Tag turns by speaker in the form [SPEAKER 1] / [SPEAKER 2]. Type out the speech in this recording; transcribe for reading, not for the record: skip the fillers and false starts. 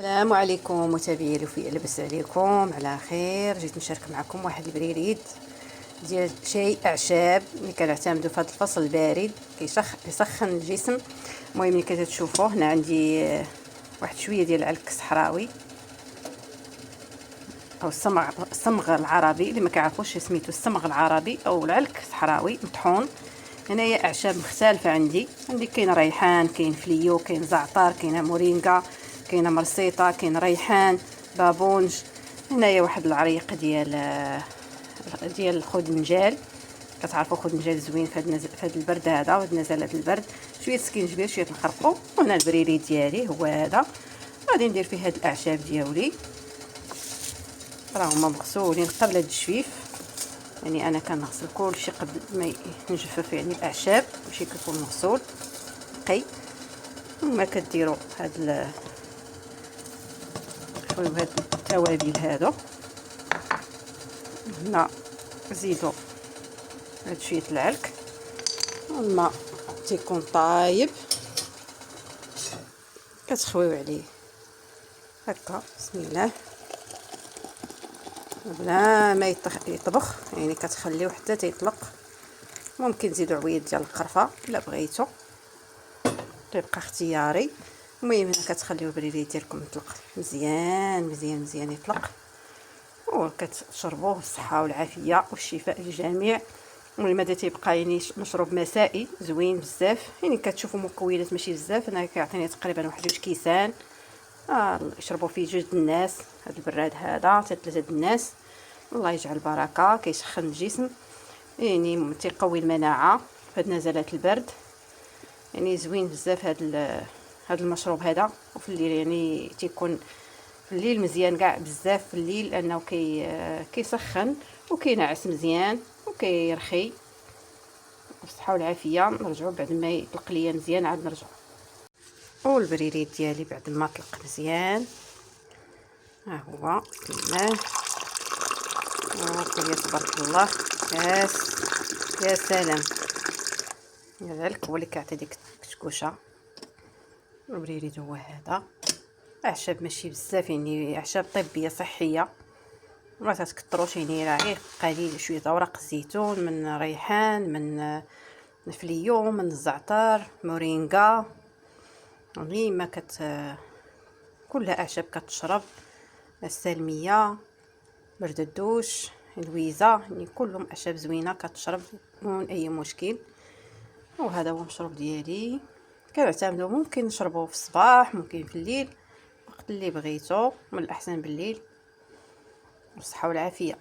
[SPEAKER 1] السلام عليكم متابعي الوفياء، لاباس عليكم على خير. جيت نشارك معكم واحد البريريد ديال شاي اعشاب اللي كنعتمدوا في هذا الفصل البارد كيسخن الجسم. المهم اللي كتشوفوا هنا عندي واحد شويه ديال العلك الصحراوي او الصمغ العربي، اللي ما كيعرفوش سميتو الصمغ العربي او العلك الصحراوي مطحون. هنايا اعشاب مختلفه عندي كاين ريحان، كاين فليو، كاين زعتر، كاينه مورينغا، كاينه مرسيطه، كاين ريحان، بابونج. هنايا واحد العريق ديال الخدنجال. كتعرفوا خدنجال زوين في هذا البرد هذا، وهاد نزلات البرد. شويه سكينجبير، شويه الخرقو. وهنا البريري ديالي هو هذا. غادي ندير فيه هاد الاعشاب ديالي، راهما مغسولين قبل التجفيف. يعني انا كنغسل كلشي قبل ما نجفف، يعني الاعشاب ماشي كيكون مغسول نقي. ثم كديروا هاد التوابل هادو. هنا زيدوا هاد شويه العلك، الماء تيكون طايب كتخويو عليه هكا. بسم الله، بلا ما يطبخ، يعني كتخليوه حتى تيطلق. ممكن تزيدوا عويد ديال القرفه الا بغيتو، تيبقى اختياري. المهم هنا كتخليو البريري ديالكم يطلق مزيان مزيان مزيان يطلق، وكتشربوه بالصحه والعافيه والشفاء للجميع. والماده تيبقى يعني مشروب مسائي زوين بزاف. يعني كتشوفوا مكونات ماشي بزاف، انا كيعطيني تقريبا واحد 2 كيسان. يشربوا فيه 2 الناس. هذا البراد هذا حتى 3 الناس. الله يجعل البركه، كيسخن الجسم، يعني تيقوي المناعه في هاد نزلات البرد. يعني زوين بزاف هذا المشروب هذا. وفي الليل يعني تيكون في الليل مزيان كاع بزاف في الليل، لانه كيسخن وكينعس مزيان وكيرخي بالصحه والعافيه. نرجعوا بعد ما يطلق ليا مزيان عاد نرجعوا. والبريريد ديالي بعد ما طلق مزيان ها هو. بسم الله، يا تبارك الله. يا سلام، العلك هو اللي كيعطي ديك الكشكوشه. البريريد هو هذا. اعشاب ماشي بزاف، يعني اعشاب طبيه صحيه، ما تكثروش. يعني راه غير قليل، شويه اوراق الزيتون، من ريحان، من فليو، من الزعتر، مورينغا. يعني ما كلها اعشاب كتشرب. السلميه، برد الدوش، الويزه، يعني كلهم اعشاب زوينه كتشرب بدون اي مشكل. وهذا هو المشروب ديالي. كنعتمدو، ممكن نشربوه في الصباح، ممكن في الليل، وقت اللي بغيتو. من الاحسن بالليل، والصحه والعافيه.